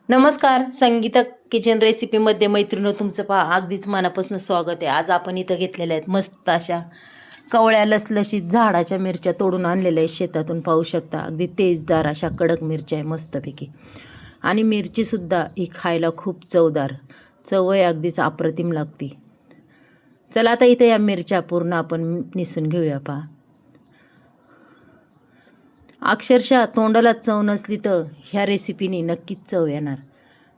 नमस्कार. संगीता किचन रेसिपीमध्ये मैत्रिणी तुमचं अगदीच मनापासून स्वागत आहे. आज आपण इथं घेतलेल्या आहेत मस्त अशा कवळ्या लसलशीत झाडाच्या मिरच्या तोडून आणलेल्या आहेत शेतातून. पाहू शकता अगदी तेजदार अशा कडक मिरच्या आहे मस्तपैकी. आणि मिरचीसुद्धा ही खायला खूप चवदार, चव आहे अगदीच अप्रतिम लागते. चला आता इथं या मिरच्या पूर्ण आपण निसून घेऊया. पहा, अक्षरशः तोंडाला चव नसली तर ह्या रेसिपीने नक्कीच चव येणार.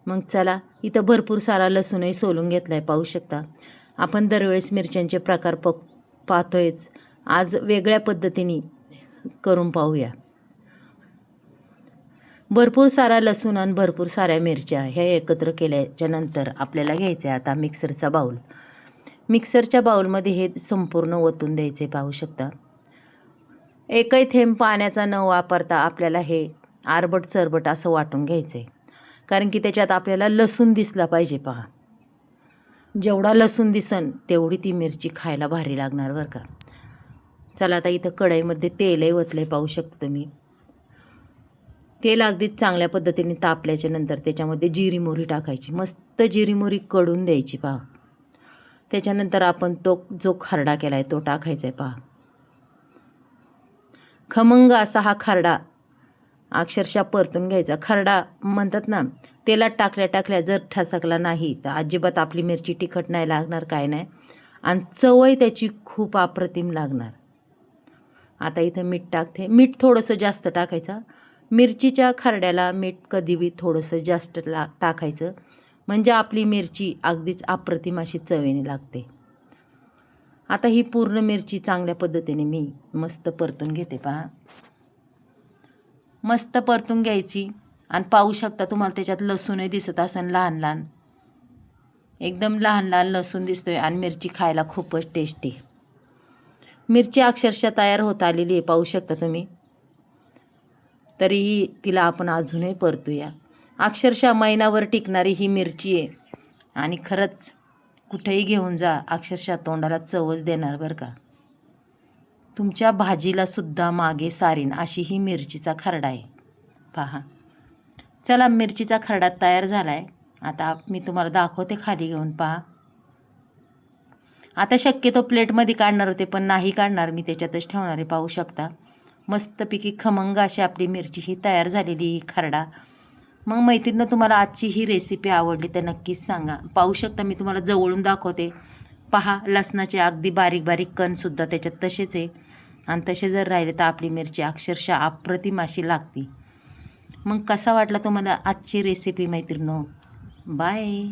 मग चला, इथं भरपूर सारा लसूणही सोलून घेतला आहे. पाहू शकता. आपण दरवेळेस मिरच्यांचे प्रकार पाहतोयच, आज वेगळ्या पद्धतीने करून पाहूया. भरपूर सारा लसूण आणि भरपूर साऱ्या मिरच्या ह्या एकत्र केल्याच्यानंतर आपल्याला घ्यायचं आहे आता मिक्सरचा बाऊल. मिक्सरच्या बाऊलमध्ये हे संपूर्ण ओतून द्यायचे. पाहू शकता. एकही थेंब पाण्याचा न वापरता आपल्याला हे आरबट चरबट असं वाटून घ्यायचं आहे, कारण की त्याच्यात आपल्याला लसूण दिसला पाहिजे. पहा, जेवढा लसूण दिसन तेवढी ती मिरची खायला भारी लागणार बरं का. चला आता इथं कढईमध्ये तेलही ओतलं. पाहू शकतो तुम्ही. तेल अगदीच चांगल्या पद्धतीने तापल्याच्या नंतर त्याच्यामध्ये जिरी मोहरी टाकायची. मस्त जिरी मोहरी कडून द्यायची. पहा, त्याच्यानंतर आपण तो जो खरडा केला आहे तो टाकायचा आहे. पहा, खमंग असा हा खरडा अक्षरशः परतून घ्यायचा. खरडा म्हणतात ना, तेलात टाकल्या जर ठसकला नाही तर अजिबात आपली मिरची तिखट नाही लागणार, काय नाही, आणि चवही त्याची खूप अप्रतिम लागणार. आता इथं मीठ टाकते. मीठ थोडंसं जास्त टाकायचं. मिरचीच्या खरड्याला मीठ कधीही थोडंसं जास्त टाकायचं, म्हणजे आपली मिरची अगदीच अप्रतिम अशी चवेने लागते. आता ही पूर्ण मिरची चांगल्या पद्धतीने मी मस्त परतून घेते. पहा, मस्त परतून घ्यायची. आणि पाहू शकता तुम्हाला त्याच्यात लसूणही दिसत असेल, लहान लहान, एकदम लहान लहान लसूण दिसतोय. आणि मिरची खायला खूपच टेस्टी. मिरची अक्षरशः तयार होत आलेली आहे. पाहू शकता तुम्ही. तरीही तिला आपण अजूनही परतूया. अक्षरशः महिनाभर टिकणारी ही मिरची आहे आणि खरंच कुठेही घेऊन जा, अक्षरशः तोंडाला चवच देणार बरं का. तुमच्या भाजीला सुद्धा मागे सारीन अशी ही मिरचीचा खरडा आहे. पहा, चला, मिरचीचा खरडा तयार झाला आहे. आता मी तुम्हाला दाखवते खाली घेऊन. पहा, आता शक्यतो प्लेटमध्ये काढणार होते पण नाही काढणार, मी त्याच्यातच ठेवणार आहे. पाहू शकता. मस्तपैकी खमंग अशी आपली मिरची ही तयार झालेली ही खरडा. मग मैत्रिणींनो, तुम्हाला आजची ही रेसिपी आवडली तर नक्कीच सांगा. पाहू शकता, मी तुम्हाला जवळून दाखवते. पहा, लसणाचे अगदी बारीक बारीक कणसुद्धा त्याच्यात तसेच आहे. आणि तसे जर राहिले तर आपली मिरची अक्षरशः अप्रतिम अशी लागते. मग कसा वाटला तुम्हाला आजची रेसिपी मैत्रिणींनो? बाय.